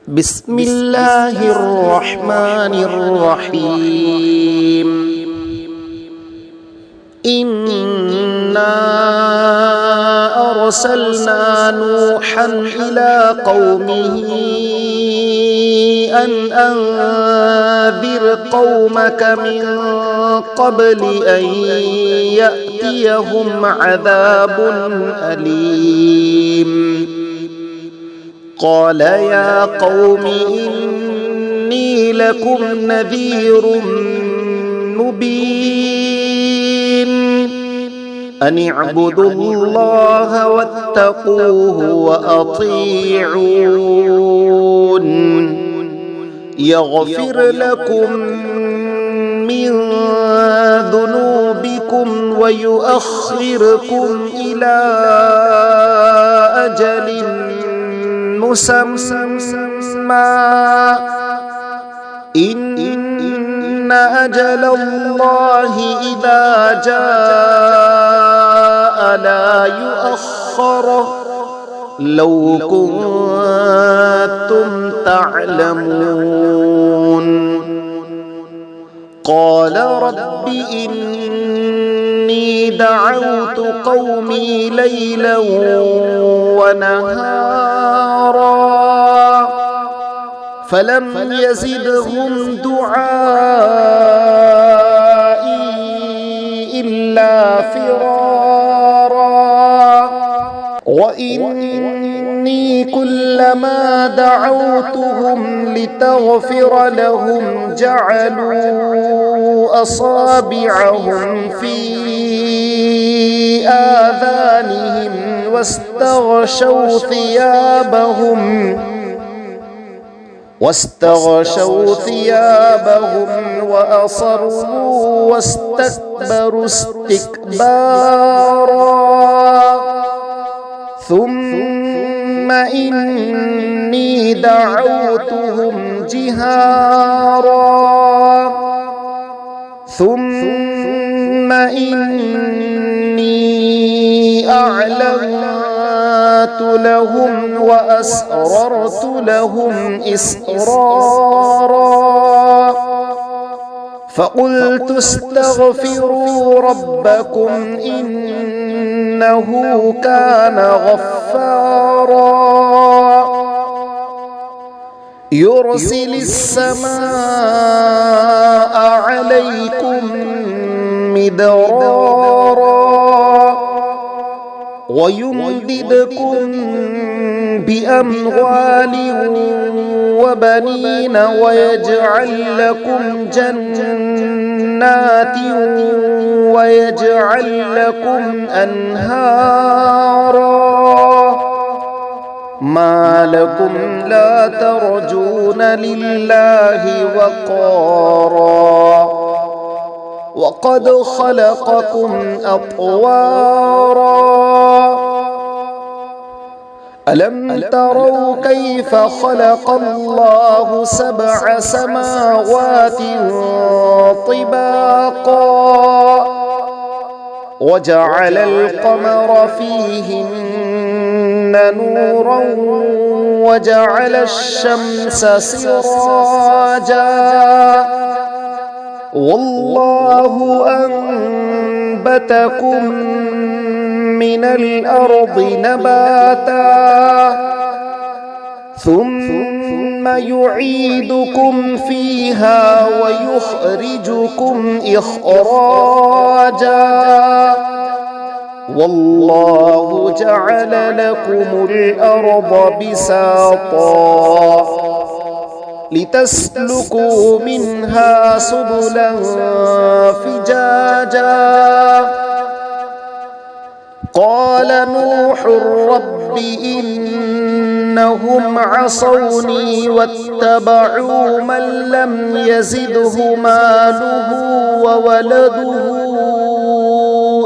بسم الله الرحمن الرحيم. إنا أرسلنا نوحا إلى قومه أن أنذر قومك من قبل أن يأتيهم عذاب أليم. قال يا قوم إني لكم نذير مبين أن اعبدوا الله واتقوه وأطيعون يغفر لكم من ذنوبكم ويؤخركم إلى أجل مسمى إن أجل الله إذا جاء لا يؤخر لو كنتم تعلمون. قال رب إني دعوت قومي ليلا ونهارا فلم يزدهم دعائي إلا فرارا وإني كلما دعوتهم لتغفر لهم جعلوا أصابعهم في آذانهم واستغشوا ثيابهم وأصروا واستكبروا استكبارا ثم إني دعوتهم جهارا ثم إني أعلنت لهم وأسررت لهم إسرارا فقلت استغفروا ربكم إنه كان غفارا يرسل السماء عليكم مدرارا ويمددكم بأموال وبنين ويجعل لكم جنات ويجعل لكم أنهارا ما لكم لا ترجون لله وقارا وقد خلقكم أطوارا ألم تروا كيف خلق الله سبع سماوات طباقا وجعل القمر فيهن نورا وجعل الشمس سراجا والله أنبتكم من الأرض نباتا ثم يعيدكم فيها ويخرجكم إخراجا والله جعل لكم الأرض بساطا لتسلكوا منها سبلا فجاجا قال نوح رب إنهم عصوني واتبعوا من لم يزده ماله وولده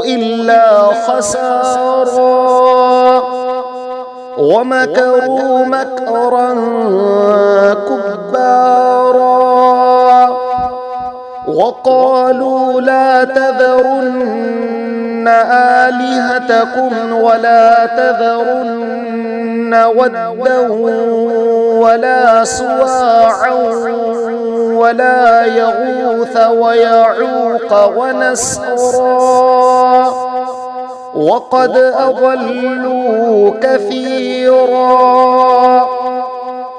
إلا خسارا ومكروا مكرا كبارا وقالوا لا تذرن آلهتكم ولا تذرن ودا ولا سواعا ولا يغوث ويعوق ونسرا وقد أضلوا كثيرا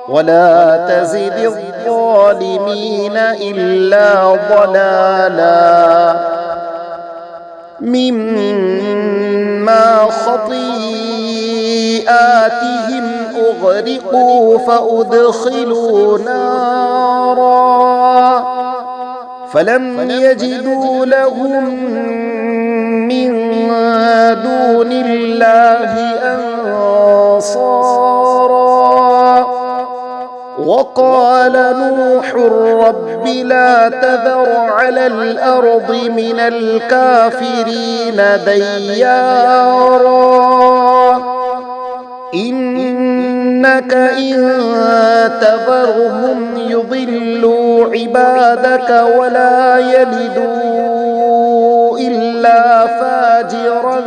ولا تزد الظالمين إلا ضلالا مما خطيئاتهم أغرقوا فأدخلوا نارا فلم يجدوا لهم من دون الله أنصارا وقال نوح رب لا تذر على الأرض من الكافرين ديارا إنك إن تذرهم يضلوا عبادك ولا يلدوا إلا فاجرا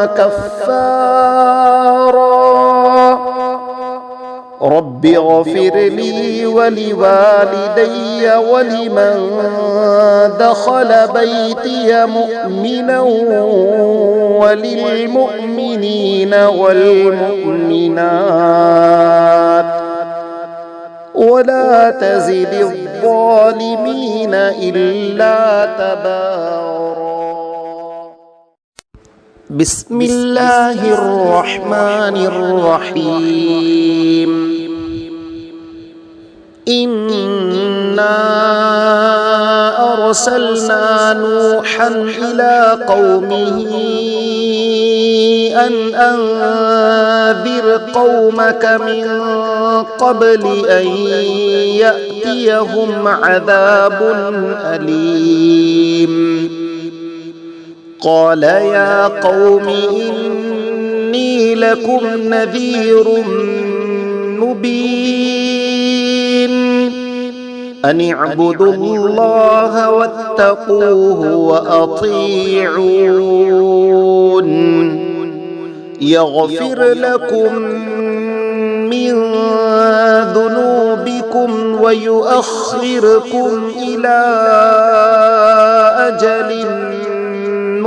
كفارا رب اغفر لي ولوالدي ولمن دخل بيتي مؤمنا وللمؤمنين والمؤمنات ولا تزد الظالمين إلا تبارا بسم الله الرحمن الرحيم إنا أرسلنا نوحا إلى قومه أن أنذر قومك من قبل أن يأتيهم عذاب أليم قال يا قوم إني لكم نذير مبين أن اعبدوا الله واتقوه وأطيعون يغفر لكم من ذنوبكم ويؤخركم إلى أجل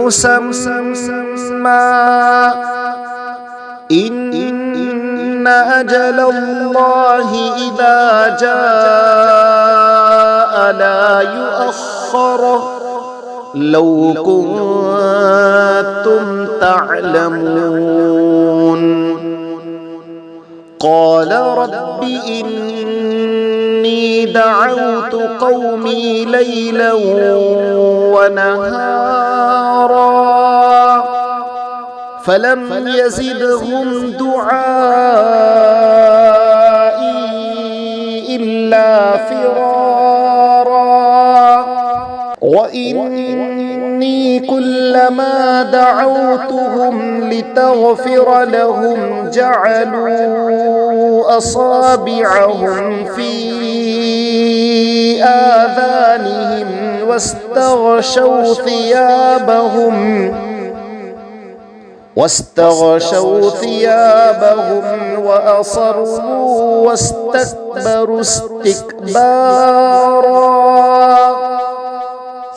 مسمى إن أجل الله إذا جاء لا يؤخر لو كنتم تعلمون قال رب إني دعوت قومي ليلا ونهارا فلم يزدهم دعائي إلا فرارا وإني كلما دعوتهم لتغفر لهم جعلوا أصابعهم في آذانهم واستغشوا ثيابهم وأصروا واستكبروا استكبارا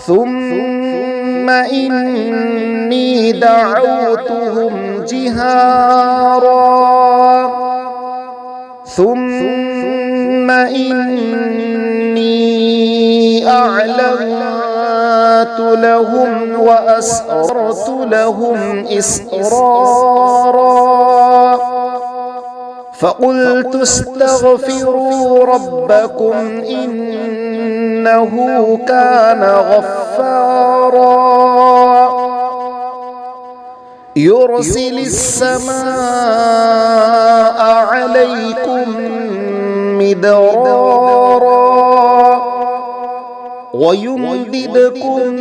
ثم إني دعوتهم جهارا ثم إني أعلنت لهم وأسررت لهم إسرارا فقلت استغفروا ربكم إنه كان غفارا يرسل السماء عليكم مدرارا ويمددكم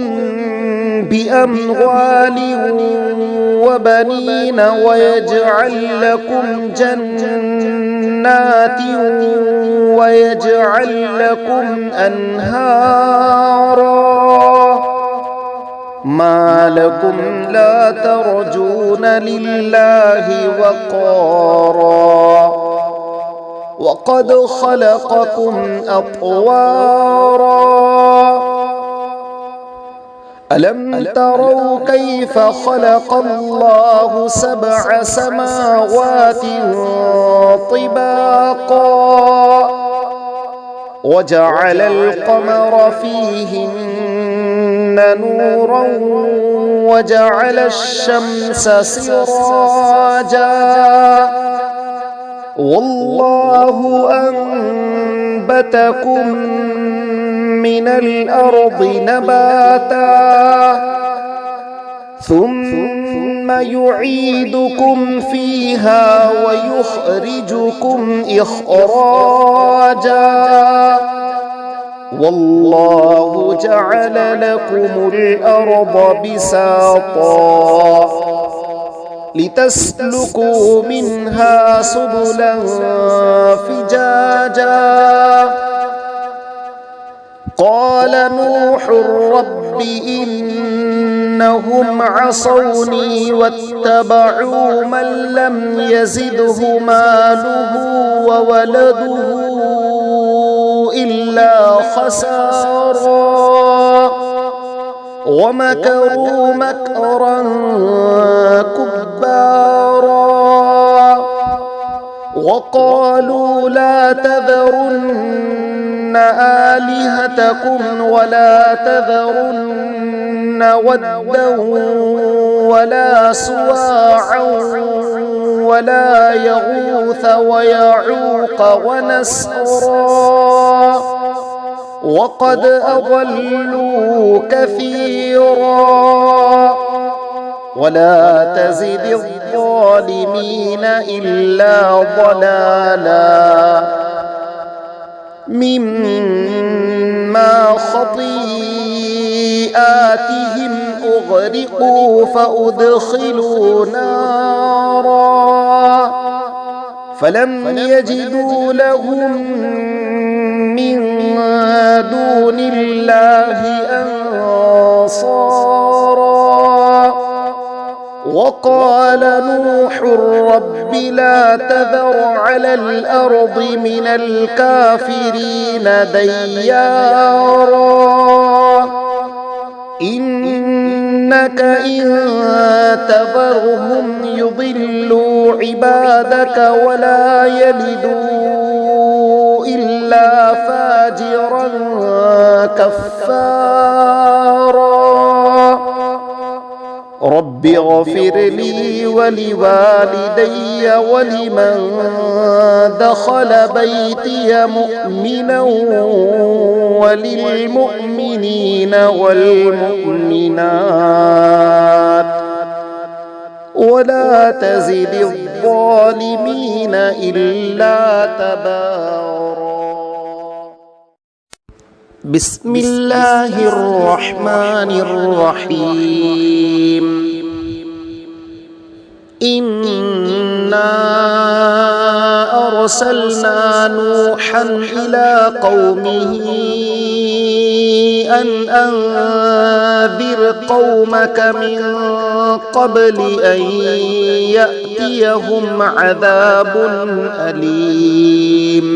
بأموال وبنين ويجعل لكم جنات ويجعل لكم أنهارا ما لكم لا ترجون لله وقارا وقد خلقكم أطوارا ألم تروا كيف خلق الله 7 سماوات طباقا وجعل القمر فيهن نورا وجعل الشمس سراجا والله أنبتكم من الأرض نباتا ثم يعيدكم فيها ويخرجكم إخراجا والله جعل لكم الأرض بساطا لتسلكوا منها سبلا فجاجا قال نوح رب إنهم عصوني واتبعوا من لم يزده ماله وولده إلا خسارا ومكروا مكرا كبارا وقالوا لا تذرن آلهتكم ولا تذرن ودا ولا سواعا ولا يغوث ويعوق ونسرا وقد أضلوا كثيرا ولا تزد الظالمين إلا ضلالا مما خطيئاتهم أغرقوا فأدخلوا نارا فلم يجدوا لهم من دون الله أنصارا وقال نوح رب لا تذر على الأرض من الكافرين ديارا إنك إن تذرهم يضلوا عبادك ولا يلدوا إلا فاجرا كفارا رب اغفر لي ولوالدي ولمن دخل بيتي مؤمنا وللمؤمنين والمؤمنات ولا تزد الظالمين إلا تبارا بسم الله الرحمن الرحيم إنا أرسلنا نوحا إلى قومه أن أنذر قومك من قبل أن يأتيهم عذاب أليم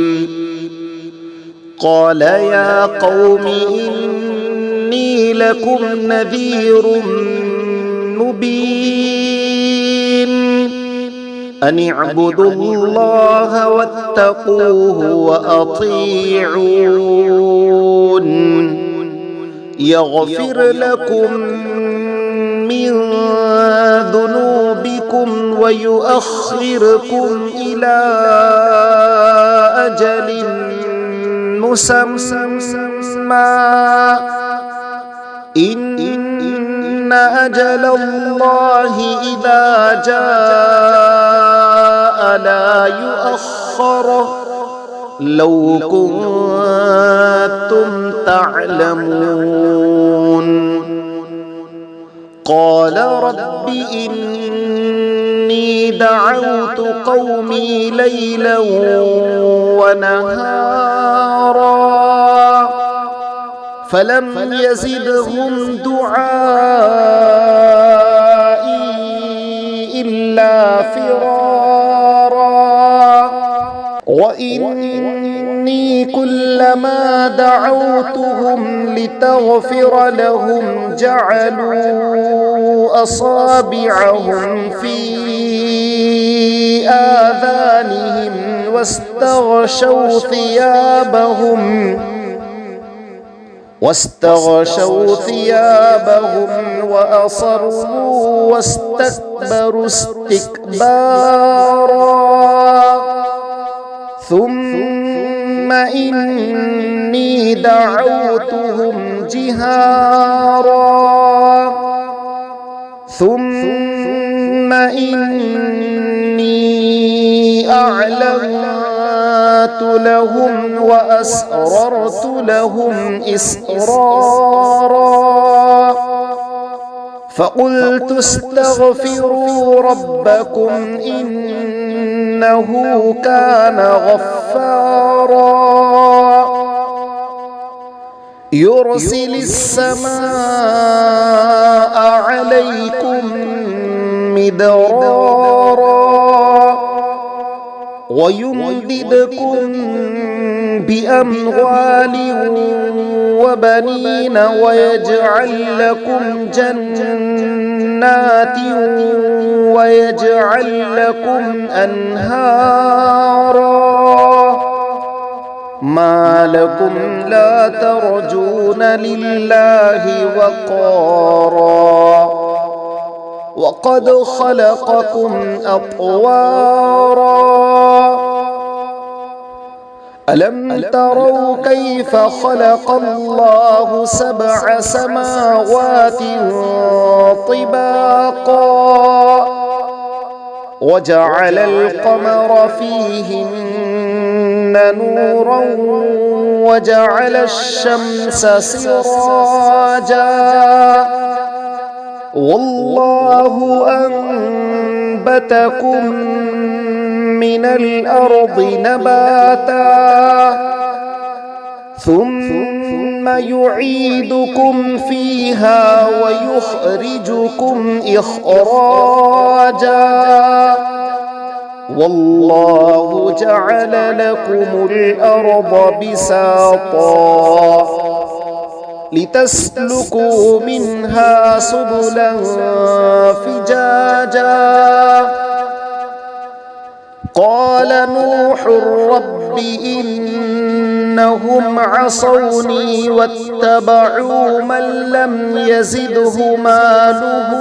قال يا قوم إني لكم نذير مبين أن اعبدوا الله واتقوه وأطيعون يغفر لكم من ذنوبكم ويؤخركم إلى أجل مسمى إن أجل الله إذا جاء لا يؤخر لو كنتم تعلمون قال رب إني دعوت قومي ليلا ونهارا فلم يزدهم دعائي إلا فرارا وإني كلما دعوتهم لتغفر لهم جعلوا أصابعهم في آذانهم واستغشوا ثيابهم وأصروا واستكبروا استكبارا ثم إني دعوتهم جهارا ثم إني أعلنت لهم وأسررت لهم إسرارا فقلت استغفروا ربكم إنه كان غفارا يرسل السماء عليكم مدرارا ويمددكم بأموال وبنين ويجعل لكم جنات ويجعل لكم أنهارا ما لكم لا ترجون لله وقارا وقد خلقكم أطوارا ألم تروا كيف خلق الله 7 سماوات طباقا وجعل القمر فيهن نورا وجعل الشمس سراجا والله أنبتكم من الأرض نباتا ثم يعيدكم فيها ويخرجكم إخراجا والله جعل لكم الأرض بساطا لتسلكوا منها سبلا فجاجا قال نوح رب إنهم عصوني واتبعوا من لم يزده ماله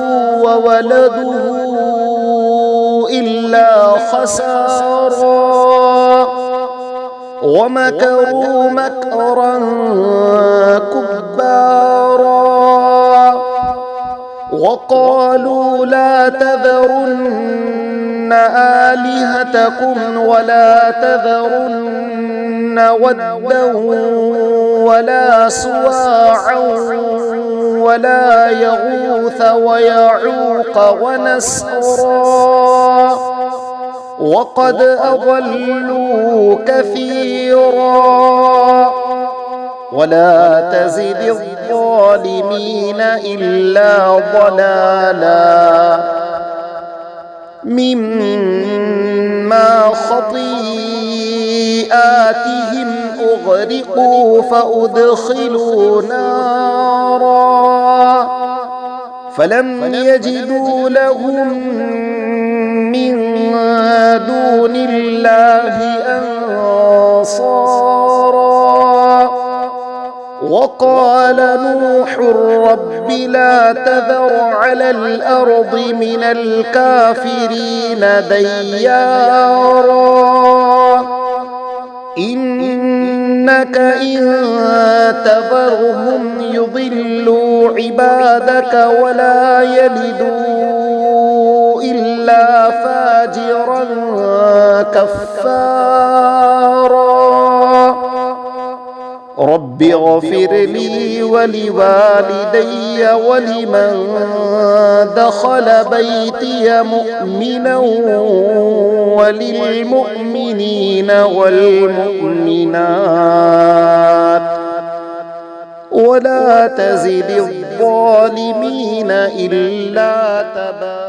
وولده إلا خسارا ومكروا مكرا كبارا وقالوا لا تذرن آلهتكم ولا تذرن ودا ولا سواعا ولا يغوث ويعوق ونسرا وقد أضلوا كثيرا ولا تزد الظالمين إلا ضلالا مما خطيئاتهم أغرقوا فأدخلوا نارا فلم يجدوا لهم من دون الله أنصارا وقال نوح رب لا تذر على الأرض من الكافرين ديارا إنك إن تذرهم يضلوا عبادك ولا يلدوا إلا فاجرا كفارا رب اغفر لي ولوالدي ولمن دخل بيتي مؤمنا وللمؤمنين والمؤمنات ولا تزد الظالمين إلا تبارا.